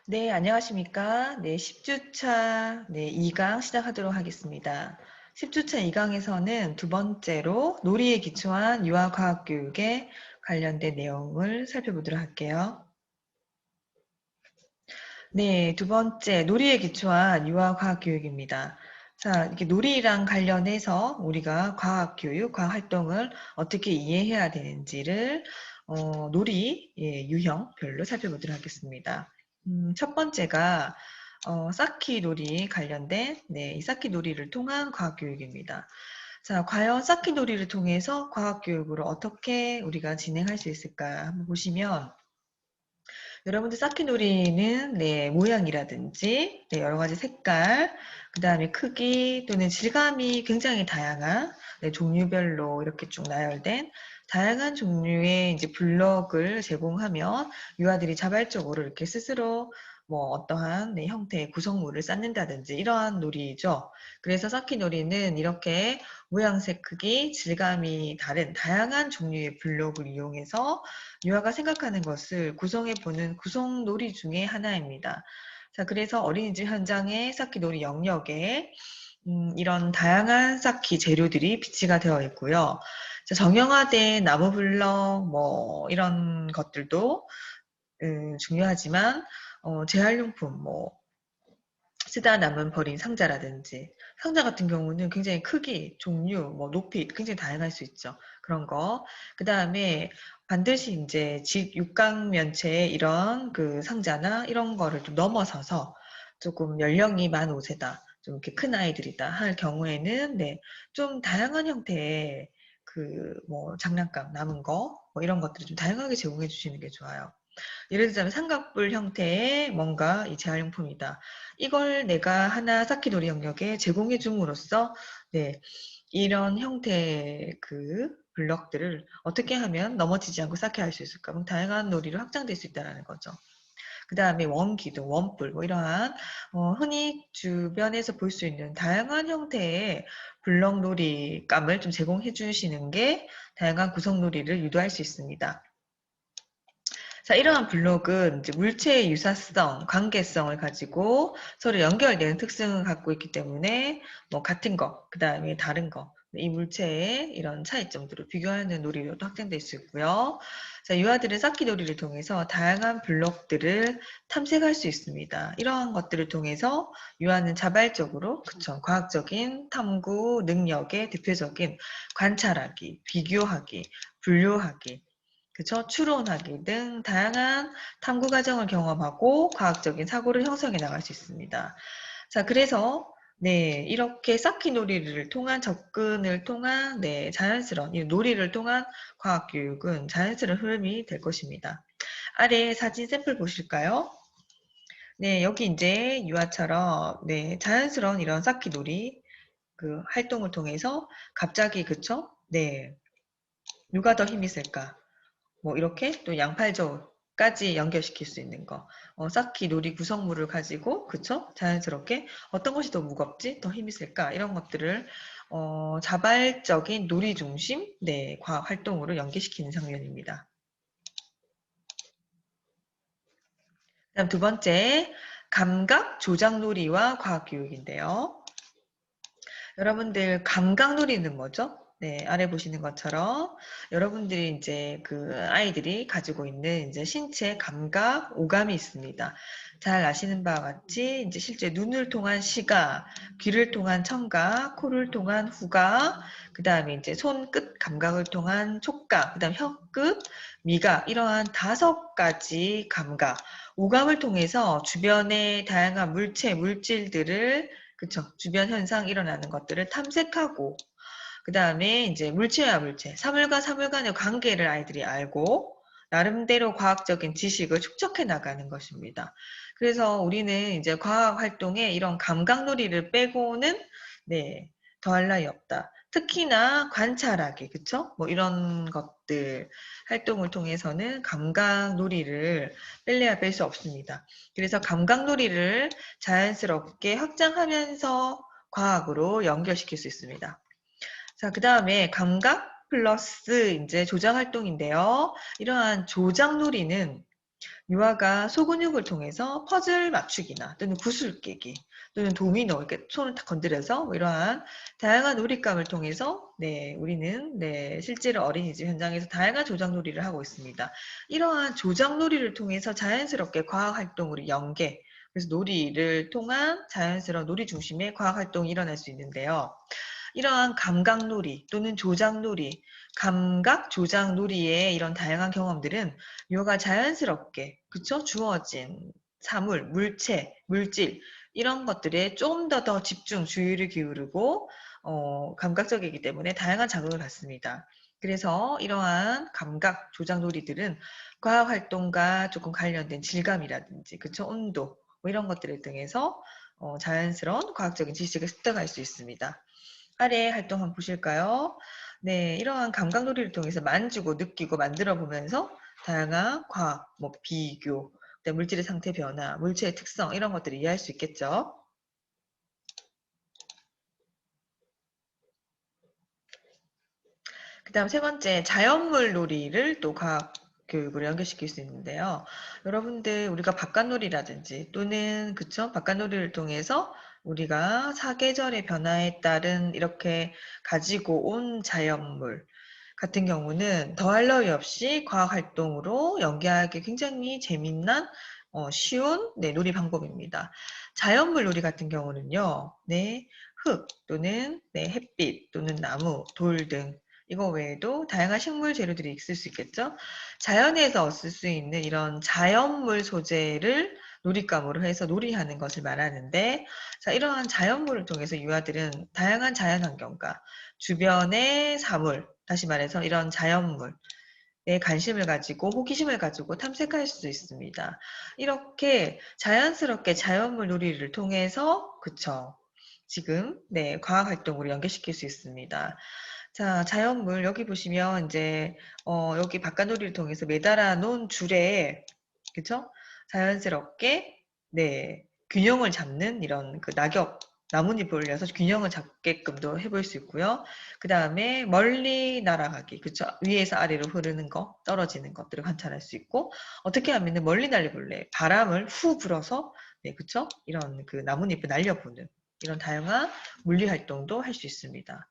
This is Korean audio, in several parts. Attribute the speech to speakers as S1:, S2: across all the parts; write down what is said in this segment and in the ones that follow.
S1: 네, 안녕하십니까. 네, 10주차 2강 시작하도록 하겠습니다. 10주차 2강에서는 두 번째로 놀이에 기초한 유아과학교육에 관련된 내용을 살펴보도록 할게요. 네, 두 번째, 놀이에 기초한 유아과학교육입니다. 자, 이렇게 놀이랑 관련해서 우리가 과학교육, 과학활동을 어떻게 이해해야 되는지를 놀이 유형별로 살펴보도록 하겠습니다. 첫 번째가 쌓기 놀이 관련된 이 쌓기 놀이를 통한 과학교육입니다. 자, 과연 쌓기 놀이를 통해서 과학교육을 어떻게 우리가 진행할 수 있을까 한번 보시면 여러분들 쌓기놀이는 모양이라든지 여러 가지 색깔, 그 다음에 크기 또는 질감이 굉장히 다양한 종류별로 이렇게 쭉 나열된 다양한 종류의 이제 블럭을 제공하면 유아들이 자발적으로 이렇게 스스로 뭐 어떠한 형태의 구성물을 쌓는다든지 이러한 놀이죠. 그래서 쌓기놀이는 이렇게 모양색, 크기, 질감이 다른 다양한 종류의 블록을 이용해서 유아가 생각하는 것을 구성해보는 구성놀이 중에 하나입니다. 자, 그래서 어린이집 현장의 쌓기놀이 영역에 이런 다양한 쌓기 재료들이 비치가 되어 있고요. 자, 정형화된 나무 블럭 뭐 이런 것들도 중요하지만 재활용품 뭐 쓰다 남은 버린 상자라든지 상자 같은 경우는 굉장히 크기, 종류, 뭐 높이 굉장히 다양할 수 있죠. 그런 거. 그 다음에 반드시 이제 집 육각면체의 이런 그 상자나 이런 거를 좀 넘어서서 조금 연령이 만 5세다. 좀 이렇게 큰 아이들이다 할 경우에는 좀 다양한 형태의 그 뭐 장난감 남은 거 뭐 이런 것들을 좀 다양하게 제공해 주시는 게 좋아요. 예를 들자면 삼각뿔 형태의 뭔가 이 재활용품이다. 이걸 내가 하나 쌓기놀이 영역에 제공해 줌으로써 이런 형태의 그 블럭들을 어떻게 하면 넘어지지 않고 쌓게 할 수 있을까? 다양한 놀이로 확장될 수 있다는 거죠. 그 다음에 원기둥, 원뿔, 뭐 이러한 흔히 주변에서 볼 수 있는 다양한 형태의 블럭 놀이감을 좀 제공해 주시는 게 다양한 구성 놀이를 유도할 수 있습니다. 자, 이러한 블록은 이제 물체의 유사성, 관계성을 가지고 서로 연결되는 특성을 갖고 있기 때문에 뭐 같은 거, 그 다음에 다른 거, 이 물체의 이런 차이점들을 비교하는 놀이로도 확장될 수 있고요. 자, 유아들은 쌓기 놀이를 통해서 다양한 블록들을 탐색할 수 있습니다. 이러한 것들을 통해서 유아는 자발적으로, 그쵸, 과학적인 탐구 능력의 대표적인 관찰하기, 비교하기, 분류하기, 그쵸? 추론하기 등 다양한 탐구 과정을 경험하고 과학적인 사고를 형성해 나갈 수 있습니다. 자, 그래서 이렇게 쌓기 놀이를 통한 접근을 통한 자연스러운 이 놀이를 통한 과학 교육은 자연스러운 흐름이 될 것입니다. 아래 사진 샘플 보실까요? 네, 여기 이제 유아처럼 자연스러운 이런 쌓기 놀이 그 활동을 통해서 갑자기 그쵸? 누가 더 힘이 쓸까? 뭐 이렇게 또 양팔저까지 연결시킬 수 있는 거. 쌓기 놀이 구성물을 가지고 그쵸? 자연스럽게 어떤 것이 더 무겁지? 더 힘이 쓸까? 이런 것들을 자발적인 놀이 중심 과학 활동으로 연계시키는 장면입니다. 그다음 두 번째, 감각 조작 놀이와 과학 교육인데요. 여러분들 감각놀이는 뭐죠? 아래 보시는 것처럼 여러분들이 이제 그 아이들이 가지고 있는 이제 신체 감각, 오감이 있습니다. 잘 아시는 바와 같이 이제 실제 눈을 통한 시각, 귀를 통한 청각, 코를 통한 후각, 그 다음에 이제 손끝 감각을 통한 촉각, 그 다음 혀끝, 미각, 이러한 5가지 감각, 오감을 통해서 주변의 다양한 물체, 물질들을 그쵸. 주변 현상 일어나는 것들을 탐색하고, 그 다음에 이제 물체와 물체, 사물과 사물 간의 관계를 아이들이 알고, 나름대로 과학적인 지식을 축적해 나가는 것입니다. 그래서 우리는 이제 과학 활동에 이런 감각놀이를 빼고는, 더할 나위 없다. 특히나 관찰하기, 그쵸? 뭐 이런 것들, 활동을 통해서는 감각놀이를 뺄래야 뺄 수 없습니다. 그래서 감각놀이를 자연스럽게 확장하면서 과학으로 연결시킬 수 있습니다. 자, 그 다음에 감각 플러스 이제 조작 활동인데요. 이러한 조작 놀이는 유아가 소근육을 통해서 퍼즐 맞추기나 또는 구슬 깨기 또는 도미노 이렇게 손을 탁 건드려서 뭐 이러한 다양한 놀잇감을 통해서 우리는 실제로 어린이집 현장에서 다양한 조작놀이를 하고 있습니다. 이러한 조작놀이를 통해서 자연스럽게 과학활동으로 연계, 그래서 놀이를 통한 자연스러운 놀이 중심의 과학활동이 일어날 수 있는데요. 이러한 감각놀이 또는 조작놀이, 감각 조작놀이의 이런 다양한 경험들은 유아가 자연스럽게 그쵸? 주어진 사물, 물체, 물질 이런 것들에 좀 더 집중, 주의를 기울이고 감각적이기 때문에 다양한 자극을 받습니다. 그래서 이러한 감각 조작놀이들은 과학활동과 조금 관련된 질감이라든지 그쵸? 온도 뭐 이런 것들을 통해서 자연스러운 과학적인 지식을 습득할 수 있습니다. 아래 활동 한번 보실까요? 네, 이러한 감각놀이를 통해서 만지고 느끼고 만들어 보면서 다양한 과학, 뭐 비교, 물질의 상태 변화, 물체의 특성 이런 것들을 이해할 수 있겠죠. 그 다음 세 번째, 자연물 놀이를 또 과학 교육으로 연결시킬 수 있는데요. 여러분들 우리가 바깥놀이라든지 또는 그쵸? 바깥놀이를 통해서 우리가 사계절의 변화에 따른 이렇게 가지고 온 자연물 같은 경우는 더할 나위 없이 과학활동으로 연계하기 굉장히 재미난 쉬운 놀이 방법입니다. 자연물 놀이 같은 경우는요. 흙 또는 햇빛 또는 나무, 돌 등 이거 외에도 다양한 식물 재료들이 있을 수 있겠죠. 자연에서 얻을 수 있는 이런 자연물 소재를 놀잇감으로 해서 놀이하는 것을 말하는데 자, 이러한 자연물을 통해서 유아들은 다양한 자연환경과 주변의 사물, 다시 말해서 이런 자연물에 관심을 가지고 호기심을 가지고 탐색할 수 있습니다. 이렇게 자연스럽게 자연물 놀이를 통해서 그쵸. 지금 과학 활동으로 연계시킬 수 있습니다. 자, 자연물 여기 보시면 이제 여기 바깥놀이를 통해서 매달아 놓은 줄에 그쵸? 자연스럽게 균형을 잡는 이런 그 낙엽 나뭇잎을 올려서 균형을 잡게끔도 해볼 수 있고요. 그 다음에 멀리 날아가기, 그쵸? 위에서 아래로 흐르는 거, 떨어지는 것들을 관찰할 수 있고, 어떻게 하면은 멀리 날려볼래? 바람을 후 불어서, 그쵸? 이런 그 나뭇잎을 날려보는 이런 다양한 물리 활동도 할 수 있습니다.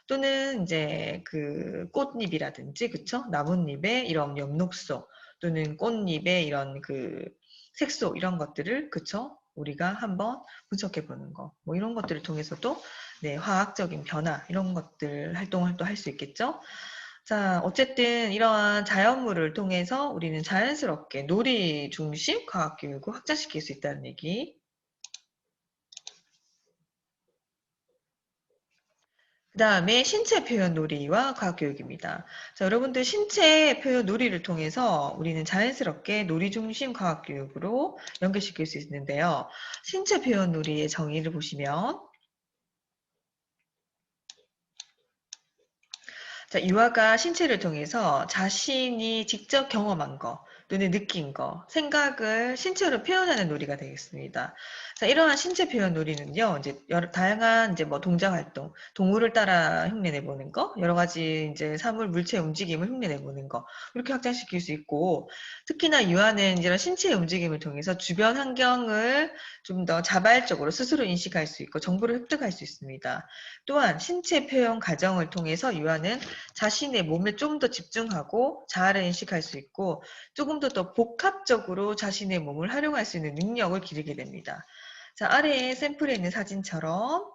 S1: 또는 이제 그 꽃잎이라든지, 그쵸? 나뭇잎의 이런 엽록소, 또는 꽃잎의 이런 그 색소, 이런 것들을, 그쵸? 우리가 한번 분석해 보는 거, 뭐 이런 것들을 통해서도 화학적인 변화, 이런 것들 활동을 또 할 수 있겠죠? 자, 어쨌든 이러한 자연물을 통해서 우리는 자연스럽게 놀이 중심 과학교육을 확장시킬 수 있다는 얘기. 그 다음에 신체 표현 놀이와 과학교육입니다. 자, 여러분들 신체 표현 놀이를 통해서 우리는 자연스럽게 놀이 중심 과학교육으로 연결시킬 수 있는데요. 신체 표현 놀이의 정의를 보시면 자, 유아가 신체를 통해서 자신이 직접 경험한 거 또는 느낀 거, 생각을 신체로 표현하는 놀이가 되겠습니다. 자, 이러한 신체 표현 놀이는요, 이제 여러 다양한 이제 뭐 동작 활동, 동물을 따라 흉내내 보는 거, 여러 가지 이제 사물, 물체 움직임을 흉내내 보는 거, 이렇게 확장시킬 수 있고, 특히나 유아는 이런 신체의 움직임을 통해서 주변 환경을 좀 더 자발적으로 스스로 인식할 수 있고 정보를 획득할 수 있습니다. 또한 신체 표현 과정을 통해서 유아는 자신의 몸에 좀 더 집중하고 자아를 인식할 수 있고 조금 더 복합적으로 자신의 몸을 활용할 수 있는 능력을 기르게 됩니다. 자, 아래에 샘플에 있는 사진처럼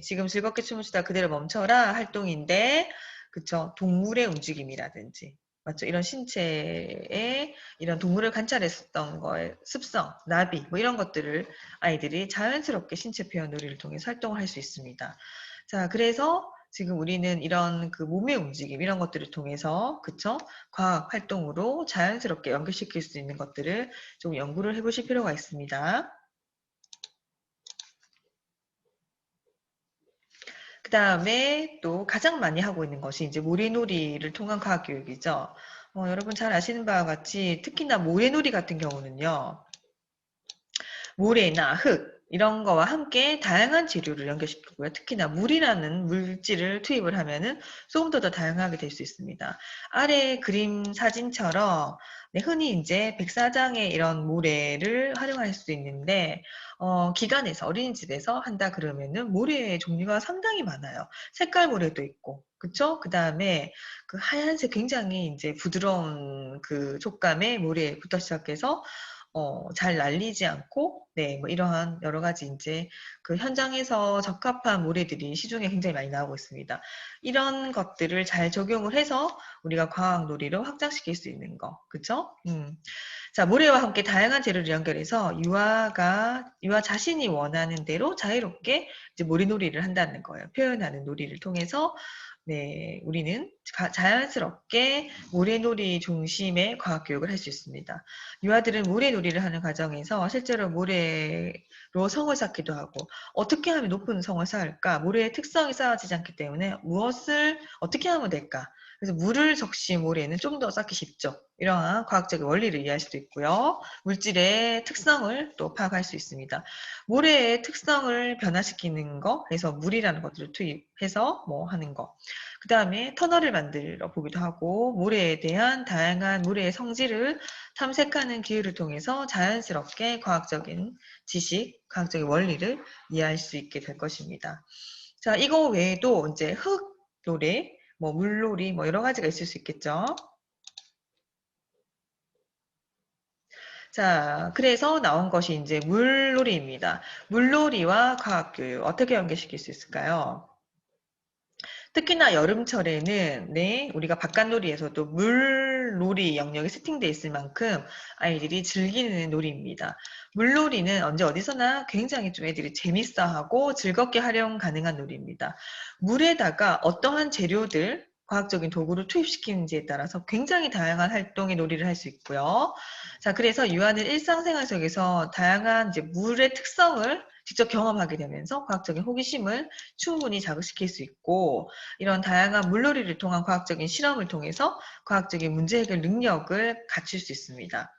S1: 지금 즐겁게 춤을 추다 그대로 멈춰라 활동인데 그쵸? 동물의 움직임이라든지 맞죠? 이런 신체의 이런 동물을 관찰했었던 거의 습성, 나비 뭐 이런 것들을 아이들이 자연스럽게 신체 표현 놀이를 통해서 활동을 할 수 있습니다. 자, 그래서 지금 우리는 이런 그 몸의 움직임 이런 것들을 통해서 그쵸? 과학 활동으로 자연스럽게 연결시킬 수 있는 것들을 좀 연구를 해보실 필요가 있습니다. 그 다음에 또 가장 많이 하고 있는 것이 이제 모래놀이를 통한 과학교육이죠. 여러분 잘 아시는 바와 같이 특히나 모래놀이 같은 경우는요. 모래나 흙 이런 거와 함께 다양한 재료를 연결시키고요. 특히나 물이라는 물질을 투입을 하면은 조금 더 다양하게 될 수 있습니다. 아래 그림 사진처럼 네, 흔히 이제 백사장의 이런 모래를 활용할 수 있는데, 기관에서, 어린이집에서 한다 그러면은 모래의 종류가 상당히 많아요. 색깔 모래도 있고, 그쵸? 그 다음에 그 하얀색 굉장히 이제 부드러운 그 촉감의 모래부터 시작해서 잘 날리지 않고, 네, 뭐 이러한 여러 가지 이제 그 현장에서 적합한 모래들이 시중에 굉장히 많이 나오고 있습니다. 이런 것들을 잘 적용을 해서 우리가 과학 놀이를 확장시킬 수 있는 거, 그쵸? 자, 모래와 함께 다양한 재료를 연결해서 유아 자신이 원하는 대로 자유롭게 이제 모래놀이를 한다는 거예요. 표현하는 놀이를 통해서 네, 우리는 자연스럽게 모래놀이 중심의 과학교육을 할 수 있습니다. 유아들은 모래놀이를 하는 과정에서 실제로 모래로 성을 쌓기도 하고 어떻게 하면 높은 성을 쌓을까? 모래의 특성이 쌓아지지 않기 때문에 무엇을 어떻게 하면 될까? 그래서 물을 적신 모래는 좀 더 쌓기 쉽죠. 이러한 과학적인 원리를 이해할 수도 있고요. 물질의 특성을 또 파악할 수 있습니다. 모래의 특성을 변화시키는 거, 그래서 물이라는 것들을 투입해서 뭐 하는 거. 그 다음에 터널을 만들어 보기도 하고, 모래에 대한 다양한 모래의 성질을 탐색하는 기회를 통해서 자연스럽게 과학적인 지식, 과학적인 원리를 이해할 수 있게 될 것입니다. 자, 이거 외에도 이제 흙놀이, 뭐 물놀이, 뭐 여러 가지가 있을 수 있겠죠. 자, 그래서 나온 것이 이제 물놀이입니다. 물놀이와 과학교육 어떻게 연계시킬 수 있을까요? 특히나 여름철에는 네, 우리가 바깥놀이에서도 물놀이 영역이 세팅되어 있을 만큼 아이들이 즐기는 놀이입니다. 물놀이는 언제 어디서나 굉장히 좀 애들이 재밌어하고 즐겁게 활용 가능한 놀이입니다. 물에다가 어떠한 재료들, 과학적인 도구를 투입시키는지에 따라서 굉장히 다양한 활동의 놀이를 할 수 있고요. 자, 그래서 유아는 일상생활 속에서 다양한 이제 물의 특성을 직접 경험하게 되면서 과학적인 호기심을 충분히 자극시킬 수 있고, 이런 다양한 물놀이를 통한 과학적인 실험을 통해서 과학적인 문제 해결 능력을 갖출 수 있습니다.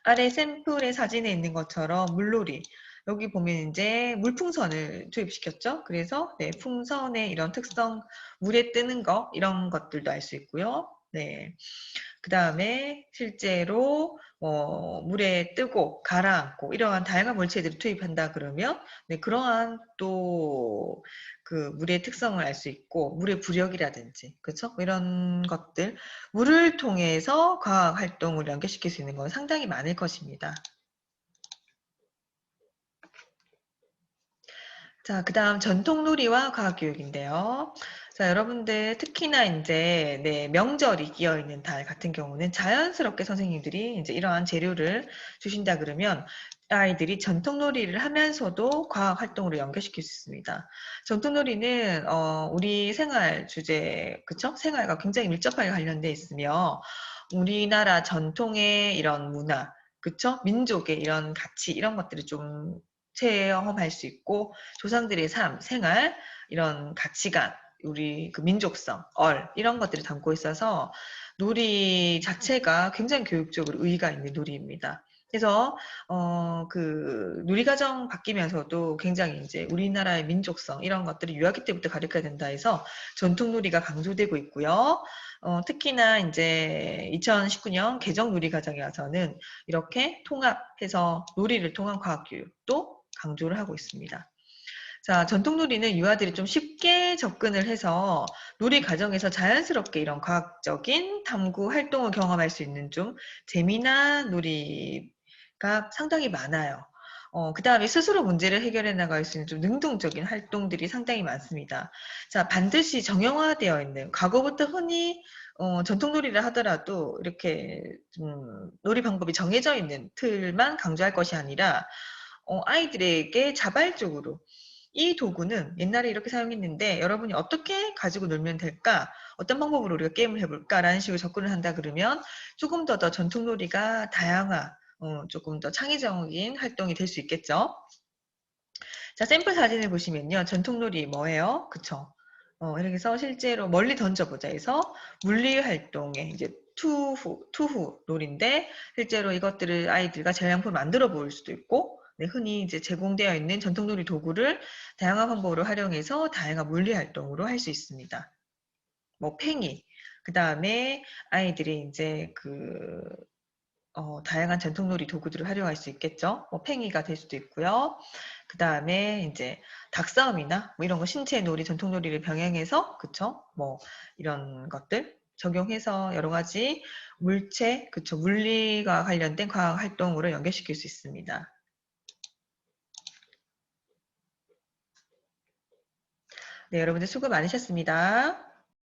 S1: 아래 샘플의 사진에 있는 것처럼 물놀이, 여기 보면 이제 물풍선을 투입시켰죠. 그래서 네, 풍선의 이런 특성, 물에 뜨는 거 이런 것들도 알 수 있고요. 네. 그 다음에 실제로 물에 뜨고 가라앉고 이러한 다양한 물체들을 투입한다 그러면 네, 그러한 또 그 물의 특성을 알 수 있고 물의 부력이라든지 그렇죠? 이런 것들 물을 통해서 과학 활동을 연결시킬 수 있는 건 상당히 많을 것입니다. 자, 그 다음 전통놀이와 과학교육인데요. 자, 여러분들 특히나 이제 네, 명절이 끼어 있는 달 같은 경우는 자연스럽게 선생님들이 이제 이러한 재료를 주신다 그러면 아이들이 전통놀이를 하면서도 과학 활동으로 연결시킬 수 있습니다. 전통놀이는 우리 생활 주제, 그쵸? 생활과 굉장히 밀접하게 관련돼 있으며 우리나라 전통의 이런 문화, 그쵸? 민족의 이런 가치 이런 것들을 좀 체험할 수 있고 조상들의 삶, 생활, 이런 가치관, 우리 그 민족성, 이런 것들을 담고 있어서 놀이 자체가 굉장히 교육적으로 의의가 있는 놀이입니다. 그래서 그 놀이과정 바뀌면서도 굉장히 이제 우리나라의 민족성 이런 것들을 유아기 때부터 가르쳐야 된다 해서 전통 놀이가 강조되고 있고요. 특히나 이제 2019년 개정 놀이과정에 와서는 이렇게 통합해서 놀이를 통한 과학교육도 강조를 하고 있습니다. 자, 전통놀이는 유아들이 좀 쉽게 접근을 해서 놀이 과정에서 자연스럽게 이런 과학적인 탐구 활동을 경험할 수 있는 좀 재미난 놀이가 상당히 많아요. 그 다음에 스스로 문제를 해결해 나갈 수 있는 좀 능동적인 활동들이 상당히 많습니다. 자, 반드시 정형화되어 있는, 과거부터 흔히 전통놀이를 하더라도 이렇게 좀 놀이 방법이 정해져 있는 틀만 강조할 것이 아니라 아이들에게 자발적으로 이 도구는 옛날에 이렇게 사용했는데 여러분이 어떻게 가지고 놀면 될까? 어떤 방법으로 우리가 게임을 해볼까? 라는 식으로 접근을 한다 그러면 조금 더 전통놀이가 다양화, 조금 더 창의적인 활동이 될 수 있겠죠? 자, 샘플 사진을 보시면요. 전통놀이 뭐예요? 그쵸? 이렇게 해서 실제로 멀리 던져보자 해서 물리 활동에 이제 투후 놀인데 실제로 이것들을 아이들과 재활용품을 만들어 볼 수도 있고 네, 흔히 이제 제공되어 있는 전통놀이 도구를 다양한 방법으로 활용해서 다양한 물리 활동으로 할 수 있습니다. 뭐 팽이, 그 다음에 아이들이 이제 그 다양한 전통놀이 도구들을 활용할 수 있겠죠. 뭐 팽이가 될 수도 있고요. 그 다음에 이제 닭싸움이나 뭐 이런 거 신체 놀이, 전통 놀이를 병행해서 그쵸? 뭐 이런 것들 적용해서 여러 가지 물체, 그쵸? 물리가 관련된 과학 활동으로 연결시킬 수 있습니다. 네, 여러분들 수고 많으셨습니다.